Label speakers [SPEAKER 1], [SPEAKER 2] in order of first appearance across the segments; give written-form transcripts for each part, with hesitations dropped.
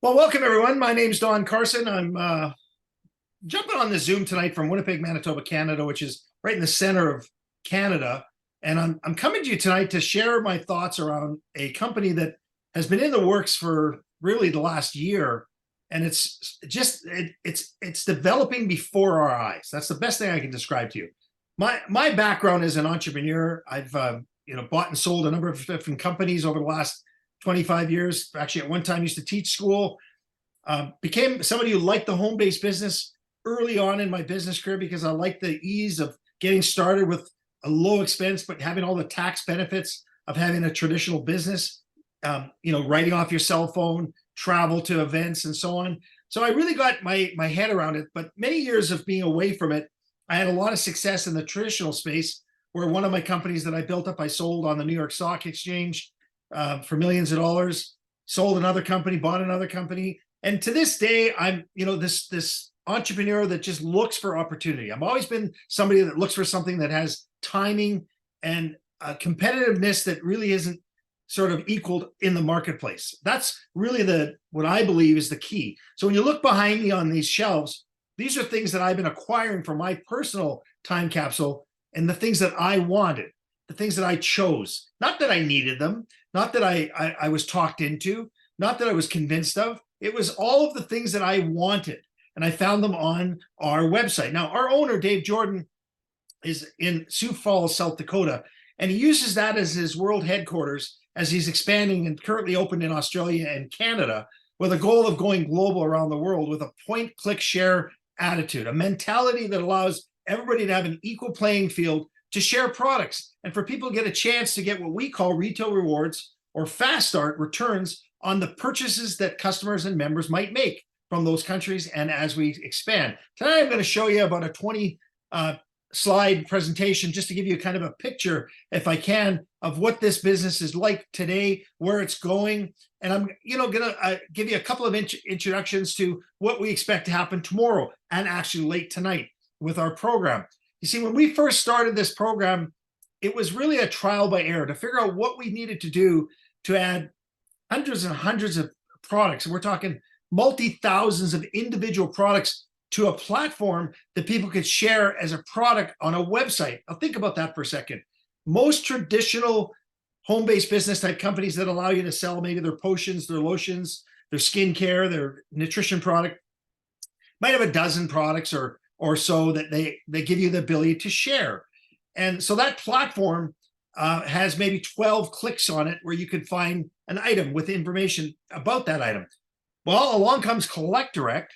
[SPEAKER 1] Well, welcome everyone. My name's Don Carson. I'm jumping on the Zoom tonight from Winnipeg, Manitoba, Canada, which is right in the center of Canada. And I'm coming to you tonight to share my thoughts around a company that has been in the works for really the last year, and it's developing before our eyes. That's the best thing I can describe to you. My background as an entrepreneur, I've bought and sold a number of different companies over the last 25 years. Actually, at one time, used to teach school. Became somebody who liked the home-based business early on in my business career because I liked the ease of getting started with a low expense, but having all the tax benefits of having a traditional business. Writing off your cell phone, travel to events, and so on. So I really got my head around it. But many years of being away from it, I had a lot of success in the traditional space, where one of my companies that I built up, I sold on the New York Stock Exchange for millions of dollars, sold another company, bought another company. And to this day, I'm, this entrepreneur that just looks for opportunity. I've always been somebody that looks for something that has timing and competitiveness that really isn't sort of equaled in the marketplace. That's really what I believe is the key. So when you look behind me on these shelves, these are things that I've been acquiring for my personal time capsule and the things that I wanted, the things that I chose. Not that I needed them, not that I was talked into, not that I was convinced of. It was all of the things that I wanted, and I found them on our website. Now, our owner, Dave Jordan, is in Sioux Falls, South Dakota, and he uses that as his world headquarters as he's expanding and currently opened in Australia and Canada with a goal of going global around the world with a point, click, share attitude, a mentality that allows everybody to have an equal playing field to share products and for people to get a chance to get what we call retail rewards or fast start returns on the purchases that customers and members might make from those countries and as we expand. Tonight, I'm going to show you about a 20 slide presentation just to give you kind of a picture, if I can, of what this business is like today, where it's going. And I'm going to give you a couple of introductions to what we expect to happen tomorrow and actually late tonight with our program. You see, when we first started this program, it was really a trial by error to figure out what we needed to do to add hundreds and hundreds of products. And we're talking multi-thousands of individual products to a platform that people could share as a product on a website. Now think about that for a second. Most traditional home-based business type companies that allow you to sell maybe their potions, their lotions, their skincare, their nutrition product might have a dozen products or so that they give you the ability to share. And so that platform has maybe 12 clicks on it where you could find an item with information about that item. Well, along comes Collect Direct,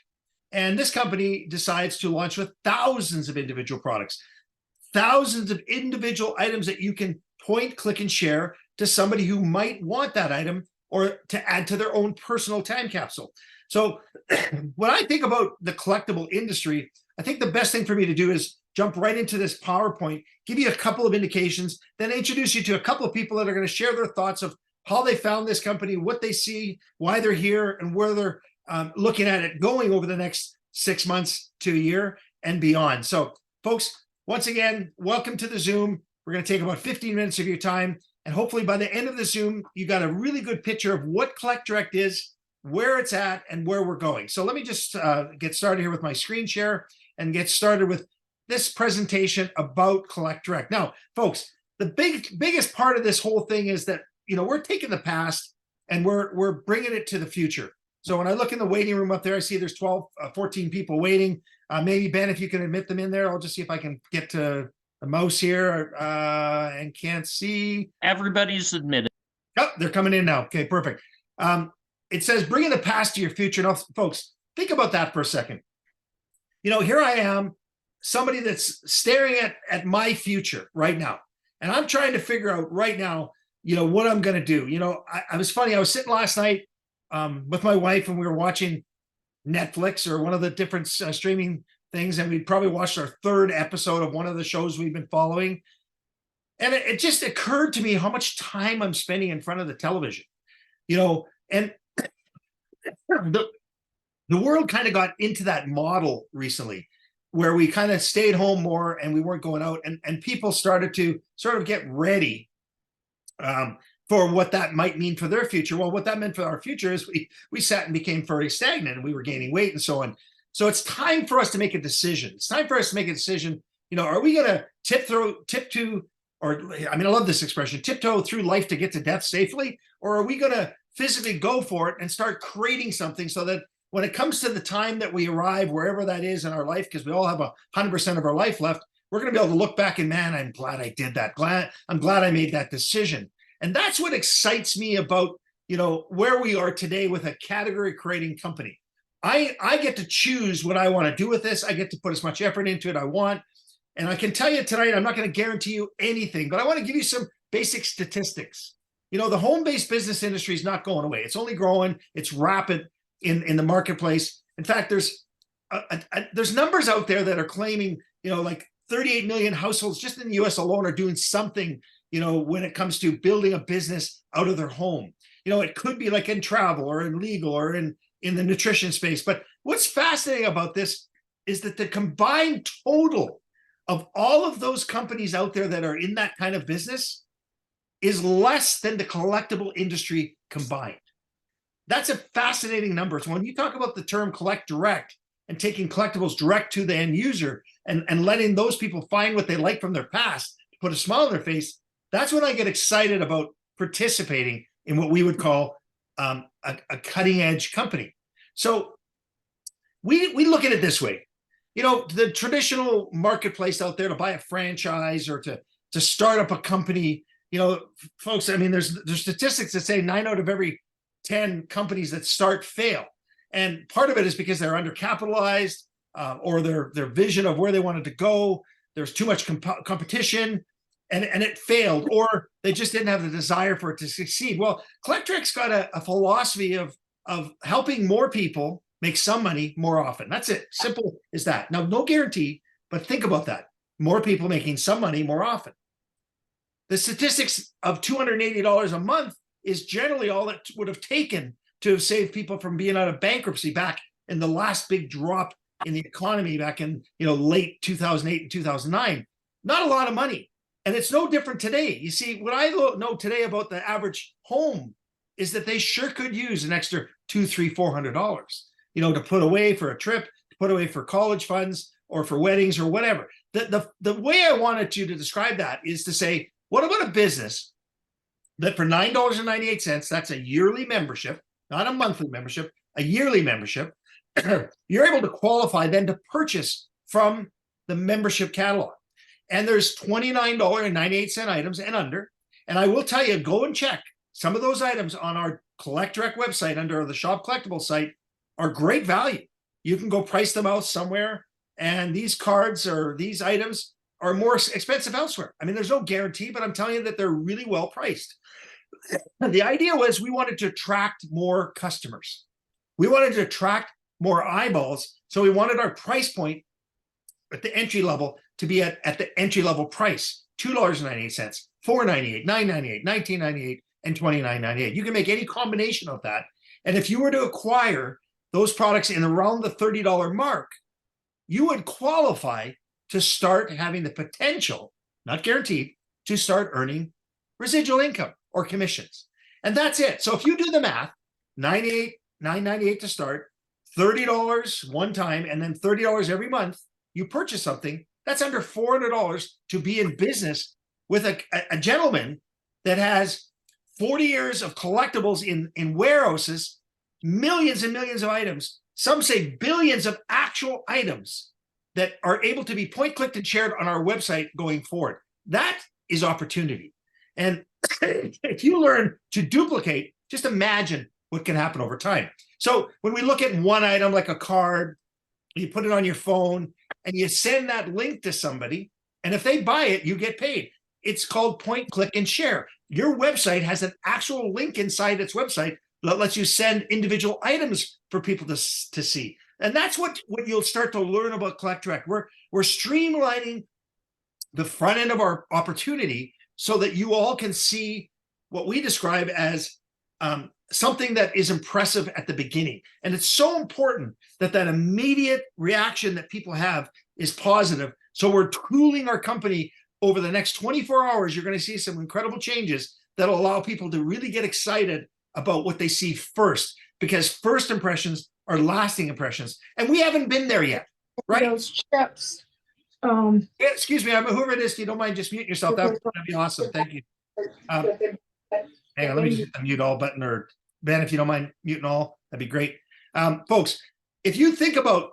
[SPEAKER 1] and this company decides to launch with thousands of individual products, thousands of individual items that you can point, click, and share to somebody who might want that item or to add to their own personal time capsule. So when I think about the collectible industry, I think the best thing for me to do is jump right into this PowerPoint, give you a couple of indications, then introduce you to a couple of people that are going to share their thoughts of how they found this company, what they see, why they're here, and where they're looking at it going over the next 6 months to a year and beyond. So, folks, once again, welcome to the Zoom. We're going to take about 15 minutes of your time, and hopefully by the end of the Zoom, you got a really good picture of what Collect Direct is, where it's at, and where we're going. So let me just get started here with my screen share and get started with this presentation about Collect Direct. Now, folks, the biggest part of this whole thing is that we're taking the past and we're bringing it to the future. So when I look in the waiting room up there, I see there's 14 people waiting. Maybe Ben, if you can admit them in there, I'll just see if I can get to the mouse here and can't see.
[SPEAKER 2] Everybody's admitted.
[SPEAKER 1] Oh, they're coming in now. Okay, perfect. It says bringing the past to your future. Now, folks, think about that for a second. Here I am, somebody that's staring at my future right now. And I'm trying to figure out right now, what I'm going to do. I was funny. I was sitting last night with my wife and we were watching Netflix or one of the different streaming things. And we'd probably watched our third episode of one of the shows we've been following. And it just occurred to me how much time I'm spending in front of the television, and the world kind of got into that model recently where we kind of stayed home more and we weren't going out, and people started to sort of get ready for what that might mean for their future. Well, what that meant for our future is we sat and became very stagnant, and we were gaining weight and so on. So it's time for us to make a decision. It's time for us to make a decision. Are we going to tiptoe, or I mean, I love this expression, tiptoe through life to get to death safely, or are we going to physically go for it and start creating something so that when it comes to the time that we arrive, wherever that is in our life, because we all have 100% of our life left, we're going to be able to look back and, man, I'm glad I did that. I'm glad I made that decision. And that's what excites me about, where we are today with a category creating company. I get to choose what I want to do with this. I get to put as much effort into it I want. And I can tell you tonight, I'm not going to guarantee you anything, but I want to give you some basic statistics. The home-based business industry is not going away. It's only growing. It's rapid in the marketplace. In fact, there's numbers out there that are claiming, like 38 million households just in the US alone are doing something, when it comes to building a business out of their home. It could be like in travel or in legal or in the nutrition space. But what's fascinating about this is that the combined total of all of those companies out there that are in that kind of business is less than the collectible industry combined. That's a fascinating number. So when you talk about the term collect direct and taking collectibles direct to the end user and letting those people find what they like from their past to put a smile on their face, that's when I get excited about participating in what we would call a cutting edge company. So we look at it this way. The traditional marketplace out there to buy a franchise or to start up a company, folks, I mean, there's statistics that say 9 out of every 10 companies that start fail. And part of it is because they're undercapitalized or their vision of where they wanted to go. There's too much competition and it failed, or they just didn't have the desire for it to succeed. Well, Collectric's got a philosophy of helping more people make some money more often. That's it. Simple as that. Now, no guarantee, but think about that. More people making some money more often. The statistics of $280 a month is generally all it would have taken to have saved people from being out of bankruptcy back in the last big drop in the economy back in late 2008 and 2009. Not a lot of money. And it's no different today. You see, what I know today about the average home is that they sure could use an extra $200, $300, $400, to put away for a trip, to put away for college funds or for weddings or whatever. The way I wanted you to describe that is to say, what about a business that for $9.98, that's a yearly membership, not a monthly membership, a yearly membership, you're able to qualify then to purchase from the membership catalog. And there's $29.98 items and under. And I will tell you, go and check. Some of those items on our Collect Direct website under the Shop Collectibles site are great value. You can go price them out somewhere. And these cards or these items are more expensive elsewhere. I mean, there's no guarantee, but I'm telling you that they're really well priced. The idea was we wanted to attract more customers. We wanted to attract more eyeballs. So we wanted our price point at the entry level to be at the entry level price, $2.98, $4.98, $9.98, $19.98, and $29.98. You can make any combination of that. And if you were to acquire those products in around the $30 mark, you would qualify to start having the potential, not guaranteed, to start earning residual income or commissions. And that's it. So if you do the math, $9.98 to start, $30 one time, and then $30 every month, you purchase something, that's under $400 to be in business with a gentleman that has 40 years of collectibles in warehouses, millions and millions of items, some say billions of actual items that are able to be point clicked and shared on our website going forward. That is opportunity. And if you learn to duplicate, just imagine what can happen over time. So when we look at one item like a card, you put it on your phone and you send that link to somebody, and if they buy it, you get paid. It's called point, click, and share. Your website has an actual link inside its website that lets you send individual items for people to see. And that's what you'll start to learn about Collect Direct. We're streamlining the front end of our opportunity so that you all can see what we describe as something that is impressive at the beginning. And it's so important that that immediate reaction that people have is positive. So we're tooling our company over the next 24 hours. You're going to see some incredible changes that'll allow people to really get excited about what they see first, because first impressions are lasting impressions, and we haven't been there yet, right?
[SPEAKER 2] Those chips.
[SPEAKER 1] Yeah, excuse me, whoever it is, you don't mind just muting yourself, that'd be awesome. Thank you. Hang on, let me just hit the mute all button, or Ben, if you don't mind muting all, that'd be great. Folks, if you think about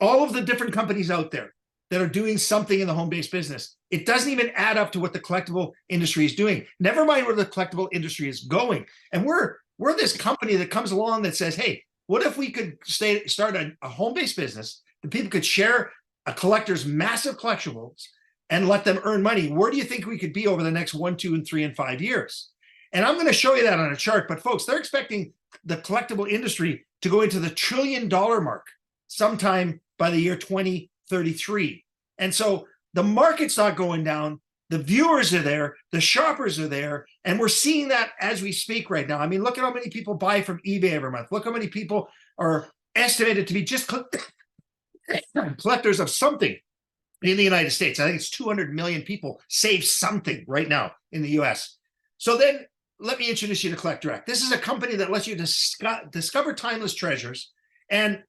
[SPEAKER 1] all of the different companies out there that are doing something in the home-based business, it doesn't even add up to what the collectible industry is doing. Never mind where the collectible industry is going. And we're this company that comes along that says, hey, what if we could start a home-based business and people could share a collector's massive collectibles and let them earn money? Where do you think we could be over the next 1, 2, and 3, and 5 years? And I'm going to show you that on a chart. But folks, they're expecting the collectible industry to go into the $1 trillion mark sometime by the year 2033. And so the market's not going down. The viewers are there, the shoppers are there, and we're seeing that as we speak right now. I mean, look at how many people buy from eBay every month. Look how many people are estimated to be just collectors of something in the United States. I think it's 200 million people save something right now in the US. So then let me introduce you to Collect Direct. This is a company that lets you discover timeless treasures and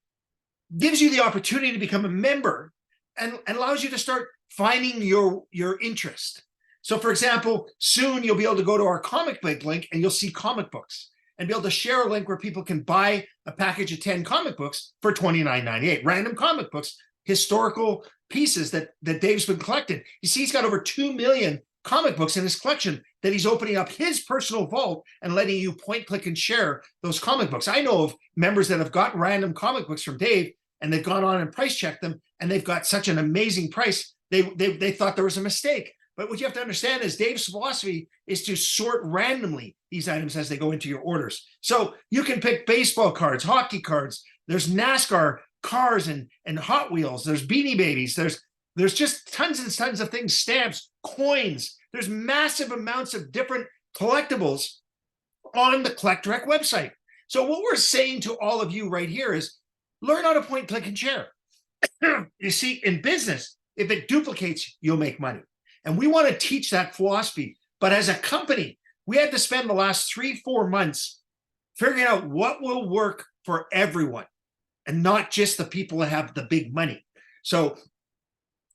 [SPEAKER 1] gives you the opportunity to become a member and allows you to start finding your interest. So for example, soon you'll be able to go to our comic book link and you'll see comic books and be able to share a link where people can buy a package of 10 comic books for $29.98. Random comic books, historical pieces that Dave's been collecting. You see, he's got over 2 million comic books in his collection that he's opening up his personal vault and letting you point, click, and share those comic books. I know of members that have got random comic books from Dave, and they've gone on and price checked them, and they've got such an amazing price, they thought there was a mistake. But what you have to understand is Dave's philosophy is to sort randomly these items as they go into your orders. So you can pick baseball cards, hockey cards, there's NASCAR cars and Hot Wheels, there's Beanie Babies, there's just tons and tons of things, stamps, coins. There's massive amounts of different collectibles on the Collect Direct website. So what we're saying to all of you right here is learn how to point, click, and share. You see, in business, if it duplicates, you'll make money. And we want to teach that philosophy. But as a company, we had to spend the last 3-4 months figuring out what will work for everyone and not just the people that have the big money. So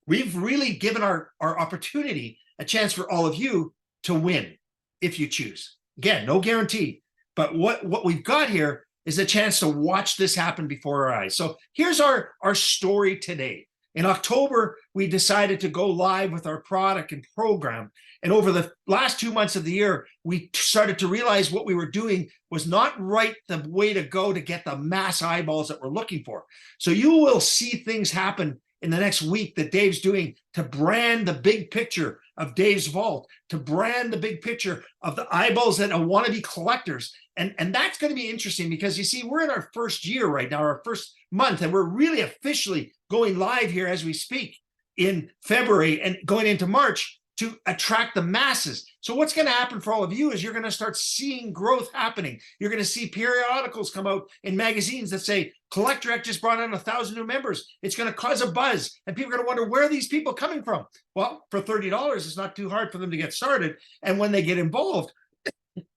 [SPEAKER 1] we've really given our opportunity a chance for all of you to win if you choose. Again, no guarantee. But what we've got here is a chance to watch this happen before our eyes. So here's our story today. In October, we decided to go live with our product and program. And over the last 2 months of the year, we started to realize what we were doing was not right the way to go to get the mass eyeballs that we're looking for. So you will see things happen in the next week that Dave's doing to brand the big picture of Dave's vault, to brand the big picture of the eyeballs that want to be collectors. And that's going to be interesting because you see, we're in our first year right now, our first month, and we're really officially going live here as we speak in February and going into March to attract the masses. So what's going to happen for all of you is you're going to start seeing growth happening. You're going to see periodicals come out in magazines that say, Collect Direct just brought on 1,000 new members. It's going to cause a buzz, and people are going to wonder, where are these people coming from? Well, for $30, it's not too hard for them to get started. And when they get involved,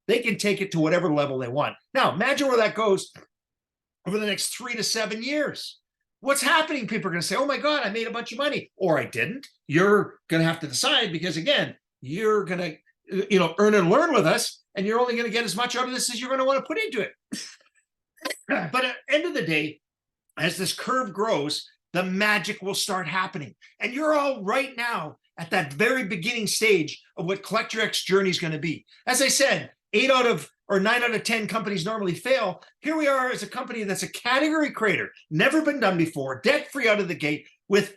[SPEAKER 1] they can take it to whatever level they want. Now, imagine where that goes over the next 3 to 7 years. What's happening? People are going to say, oh my God, I made a bunch of money, or I didn't. You're going to have to decide, because again, you're going to, earn and learn with us, and you're only going to get as much out of this as you're going to want to put into it. But at the end of the day, as this curve grows, the magic will start happening. And you're all right now at that very beginning stage of what Collect Direct's journey is going to be. As I said, 9 out of 10 companies normally fail. Here we are as a company that's a category creator, never been done before, debt-free out of the gate with,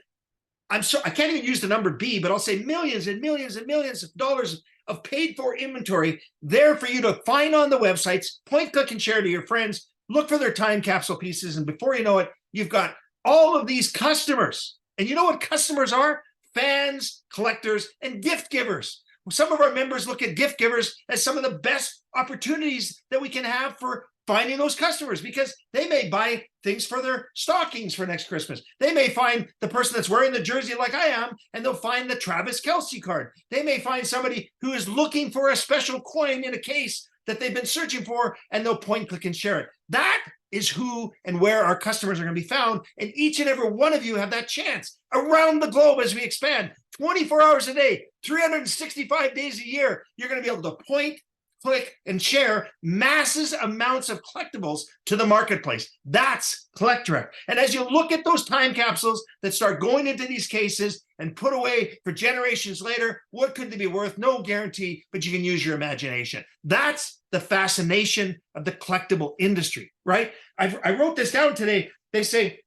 [SPEAKER 1] I can't even use the number B, but I'll say millions and millions and millions of dollars of paid for inventory there for you to find on the websites, point, click, and share to your friends, look for their time capsule pieces. And before you know it, you've got all of these customers. And you know what customers are? Fans, collectors, and gift givers. Some of our members look at gift givers as some of the best opportunities that we can have for finding those customers, because they may buy things for their stockings for next Christmas. They may find the person that's wearing the jersey like I am, and they'll find the Travis Kelce card. They may find somebody who is looking for a special coin in a case that they've been searching for, and they'll point, click, and share it. That is who and where our customers are going to be found. And each and every one of you have that chance around the globe as we expand 24 hours a day, 365 days a year. You're going to be able to point, click, and share masses amounts of collectibles to the marketplace. That's Collect Direct. And as you look at those time capsules that start going into these cases and put away for generations later, what could they be worth? No guarantee, but you can use your imagination. That's the fascination of the collectible industry, right? I wrote this down today. They say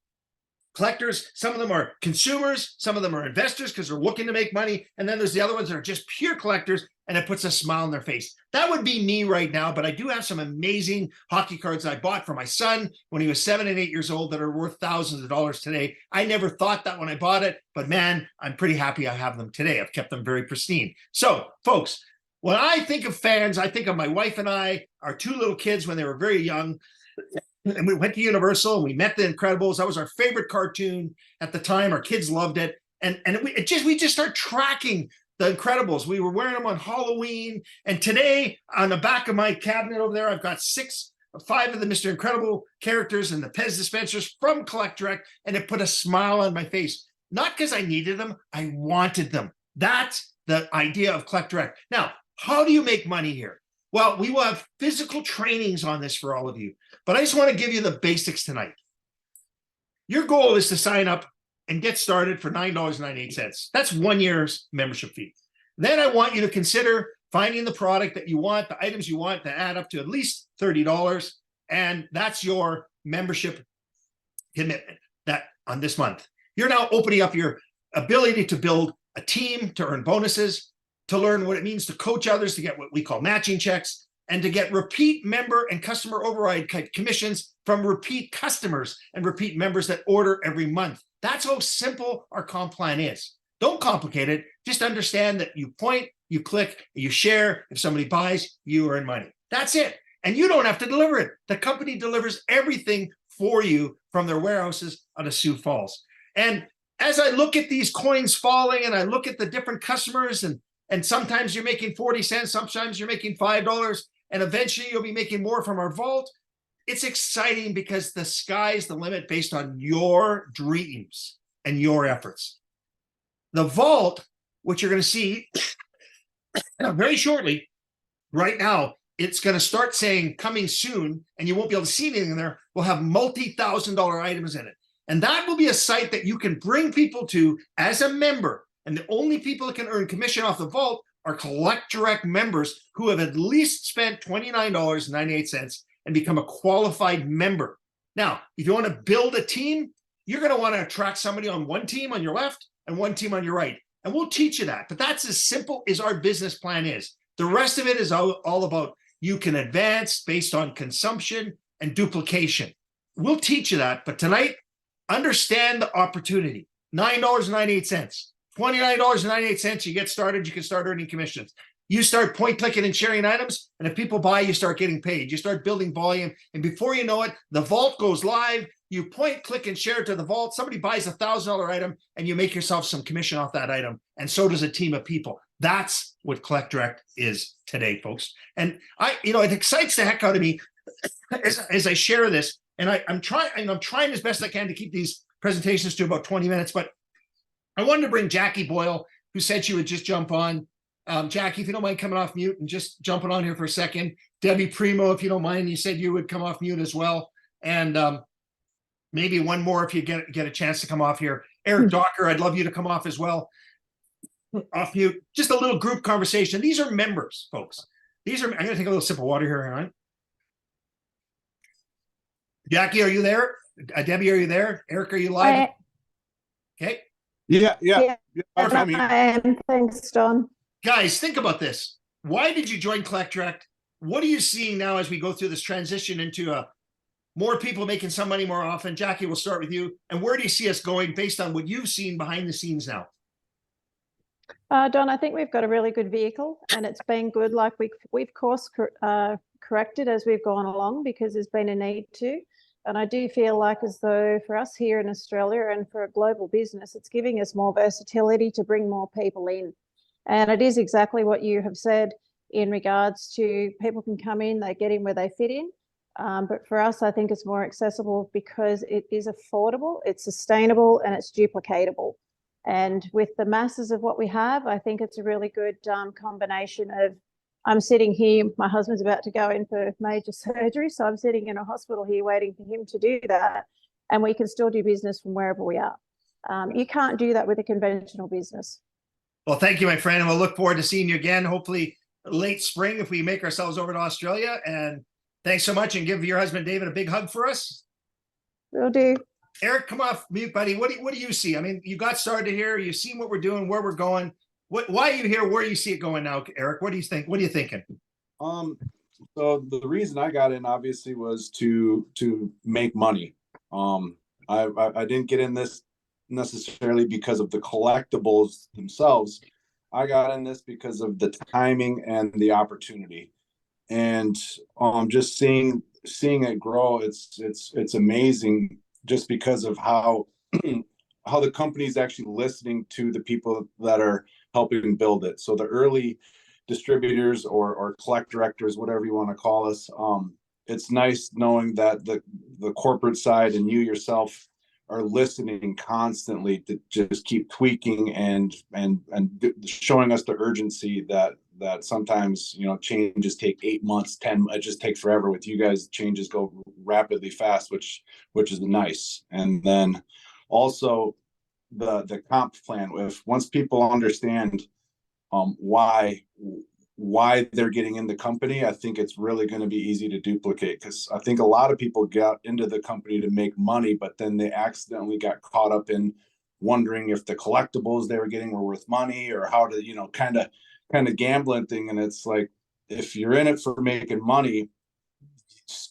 [SPEAKER 1] collectors, some of them are consumers, some of them are investors because they're looking to make money, and then there's the other ones that are just pure collectors, and it puts a smile on their face. That would be me right now, but I do have some amazing hockey cards I bought for my son when he was 7 and 8 years old that are worth thousands of dollars today. I never thought that when I bought it, but man, I'm pretty happy I have them today. I've kept them very pristine. So, folks, when I think of fans, I think of my wife and I, our 2 little kids when they were very young, and we went to Universal and we met the Incredibles. That was our favorite cartoon at the time. Our kids loved it. And we just start tracking the Incredibles. We were wearing them on Halloween. And today, on the back of my cabinet over there, I've got 5 of the Mr. Incredible characters and the Pez dispensers from Collect Direct, and it put a smile on my face. Not because I needed them, I wanted them. That's the idea of Collect Direct. Now, how do you make money here? Well, we will have physical trainings on this for all of you, but I just want to give you the basics tonight. Your goal is to sign up and get started for $9.98. That's 1 year's membership fee. Then I want you to consider finding the product that you want, the items you want to add up to at least $30, and that's your membership commitment that on this month. You're now opening up your ability to build a team, to earn bonuses, to learn what it means to coach others, to get what we call matching checks, and to get repeat member and customer override commissions from repeat customers and repeat members that order every month. That's how simple our comp plan is. Don't complicate it. Just understand that you point, you click, you share. If somebody buys, you earn money. That's it. And you don't have to deliver it. The company delivers everything for you from their warehouses out of Sioux Falls. And as I look at these coins falling and I look at the different customers, and sometimes you're making 40 cents, sometimes you're making $5, and eventually you'll be making more from our vault. It's exciting because the sky's the limit based on your dreams and your efforts. The vault, which you're going to see very shortly, right now, it's going to start saying coming soon, and you won't be able to see anything in there. We'll have multi-$1,000 items in it. And that will be a site that you can bring people to as a member. And the only people that can earn commission off the vault are Collect Direct members who have at least spent $29.98 and become a qualified member. Now, if you want to build a team, you're going to want to attract somebody on one team on your left and one team on your right. And we'll teach you that. But that's as simple as our business plan is. The rest of it is all about you can advance based on consumption and duplication. We'll teach you that. But tonight, understand the opportunity. $9.98. $29.98, you get started, you can start earning commissions. You start point clicking and sharing items, and if people buy, you start getting paid. You start building volume, and before you know it, the vault goes live. You point, click, and share to the vault. Somebody buys a $1,000 item, and you make yourself some commission off that item, and so does a team of people. That's what Collect Direct is today, folks. And it excites the heck out of me as I share this, and I'm trying as best I can to keep these presentations to about 20 minutes, but I wanted to bring Jackie Boyle, who said she would just jump on. Jackie, if you don't mind coming off mute and just jumping on here for a second. Debbie Primo, if you don't mind, you said you would come off mute as well. And maybe one more if you get a chance to come off here. Eric Docker, I'd love you to come off as well. Off mute. Just a little group conversation. These are members, folks. I'm going to take a little sip of water here. All right. Jackie, are you there? Debbie, are you there? Eric, are you live? Okay.
[SPEAKER 2] Yeah.
[SPEAKER 3] I am. Thanks, Don.
[SPEAKER 1] Guys, think about this. Why did you join Collect Direct? What are you seeing now as we go through this transition into more people making some money more often? Jackie, we'll start with you. And where do you see us going based on what you've seen behind the scenes now?
[SPEAKER 3] Don, I think we've got a really good vehicle, and it's been good. Like we've course corrected as we've gone along because there's been a need to. And I do feel like as though for us here in Australia and for a global business, it's giving us more versatility to bring more people in. And it is exactly what you have said in regards to people can come in, they get in where they fit in. But for us, I think it's more accessible because it is affordable, it's sustainable, and it's duplicatable. And with the masses of what we have, I think it's a really good combination of, I'm sitting here, my husband's about to go in for major surgery, so I'm sitting in a hospital here waiting for him to do that, and we can still do business from wherever we are. You can't do that with a conventional business.
[SPEAKER 1] Well, thank you, my friend, and we'll look forward to seeing you again, hopefully late spring if we make ourselves over to Australia. And thanks so much, and give your husband David a big hug for us.
[SPEAKER 3] Will do.
[SPEAKER 1] Eric, come off mute, buddy. What do you see? I mean, you got started here. You've seen what we're doing, where we're going. Why are you here? Where do you see it going now, Eric? What do you think? What are you thinking?
[SPEAKER 2] So the reason I got in obviously was to make money. I didn't get in this necessarily because of the collectibles themselves. I got in this because of the timing and the opportunity, and just seeing it grow. It's amazing just because of how how the company is actually listening to the people that are helping build it. So the early distributors or collect directors, whatever you want to call us, it's nice knowing that the corporate side and you yourself are listening constantly to just keep tweaking and showing us the urgency that sometimes, you know, changes take 8 months, 10, it just takes forever. With you guys, changes go rapidly fast, which is nice. And then also the comp plan, if once people understand why they're getting in the company, I think it's really going to be easy to duplicate, because I think a lot of people got into the company to make money, but then they accidentally got caught up in wondering if the collectibles they were getting were worth money, or how to, you know, kind of gambling thing. And it's like, if you're in it for making money,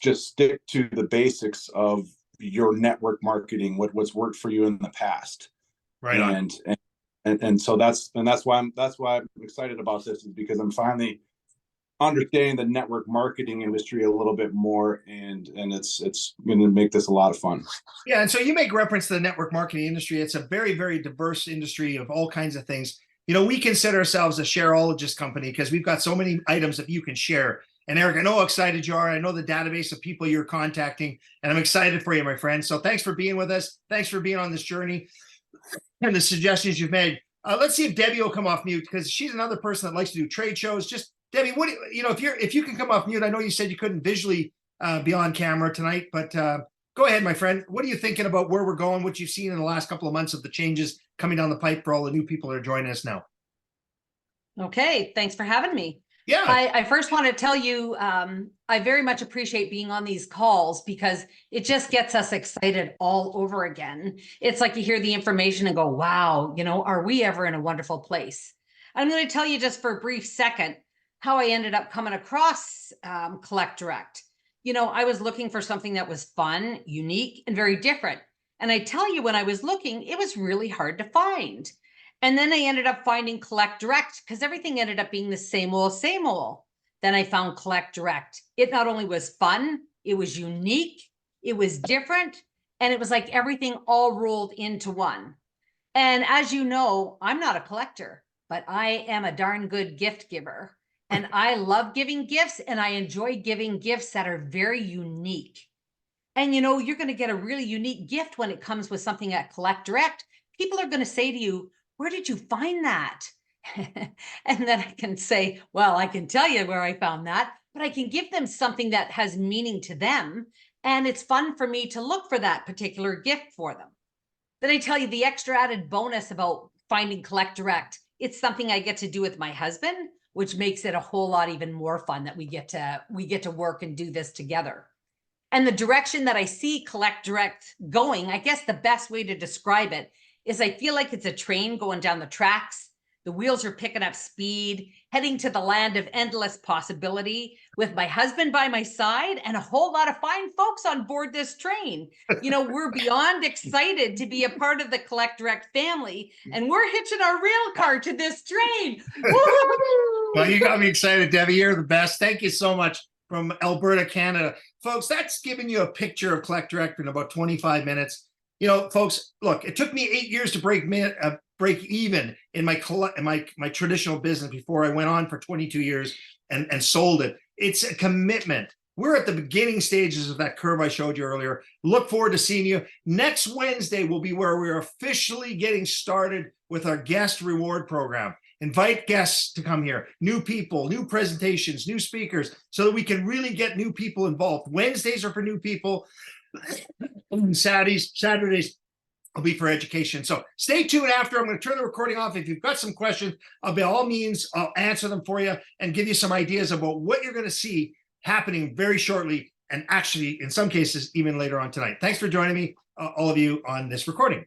[SPEAKER 2] just stick to the basics of your network marketing, what's worked for you in the past.
[SPEAKER 1] Right on.
[SPEAKER 2] And so that's why I'm excited about this, is because I'm finally understanding the network marketing industry a little bit more, and it's going to make this a lot of fun.
[SPEAKER 1] Yeah, and so you make reference to the network marketing industry. It's a very, very diverse industry of all kinds of things. You know, we consider ourselves a shareologist company because we've got so many items that you can share. And Eric, I know how excited you are. I know the database of people you're contacting, and I'm excited for you, my friend. So thanks for being with us. Thanks for being on this journey and the suggestions you've made. Let's see if Debbie will come off mute, because she's another person that likes to do trade shows. Just Debbie, what do you know, if you can come off mute? I know you said you couldn't visually be on camera tonight, but go ahead, my friend. What are you thinking about where we're going, what you've seen in the last couple of months of the changes coming down the pipe for all the new people that are joining us now?
[SPEAKER 4] Okay, thanks for having me.
[SPEAKER 3] Yeah.
[SPEAKER 4] I first want to tell you, I very much appreciate being on these calls because it just gets us excited all over again. It's like you hear the information and go, wow, you know, are we ever in a wonderful place? I'm going to tell you just for a brief second how I ended up coming across Collect Direct. You know, I was looking for something that was fun, unique, and very different. And I tell you, when I was looking, it was really hard to find. And then I ended up finding Collect Direct because everything ended up being the same old, same old. Then I found Collect Direct. It not only was fun, it was unique, it was different, and it was like everything all rolled into one. And as you know, I'm not a collector, but I am a darn good gift giver. And I love giving gifts, and I enjoy giving gifts that are very unique. And you know, you're going to get a really unique gift when it comes with something at Collect Direct. People are going to say to you, where did you find that? And then I can say, well, I can tell you where I found that, but I can give them something that has meaning to them. And it's fun for me to look for that particular gift for them. Then I tell you the extra added bonus about finding Collect Direct. It's something I get to do with my husband, which makes it a whole lot even more fun that we get to work and do this together. And the direction that I see Collect Direct going, I guess the best way to describe it is I feel like it's a train going down the tracks. The wheels are picking up speed, heading to the land of endless possibility with my husband by my side and a whole lot of fine folks on board this train. You know, we're beyond excited to be a part of the Collect Direct family, and we're hitching our rail car to this train. Woo-hoo!
[SPEAKER 1] Well, you got me excited, Debbie. You're the best. Thank you so much from Alberta, Canada. Folks, that's giving you a picture of Collect Direct in about 25 minutes. You know, folks, look, it took me 8 years to break even in my traditional business before I went on for 22 years and sold it. It's a commitment. We're at the beginning stages of that curve I showed you earlier. Look forward to seeing you. Next Wednesday will be where we're officially getting started with our guest reward program. Invite guests to come here, new people, new presentations, new speakers, so that we can really get new people involved. Wednesdays are for new people. Saturdays will be for education. So stay tuned after. I'm going to turn the recording off. If you've got some questions, by all means, I'll answer them for you and give you some ideas about what you're going to see happening very shortly, and actually, in some cases, even later on tonight. Thanks for joining me, all of you, on this recording.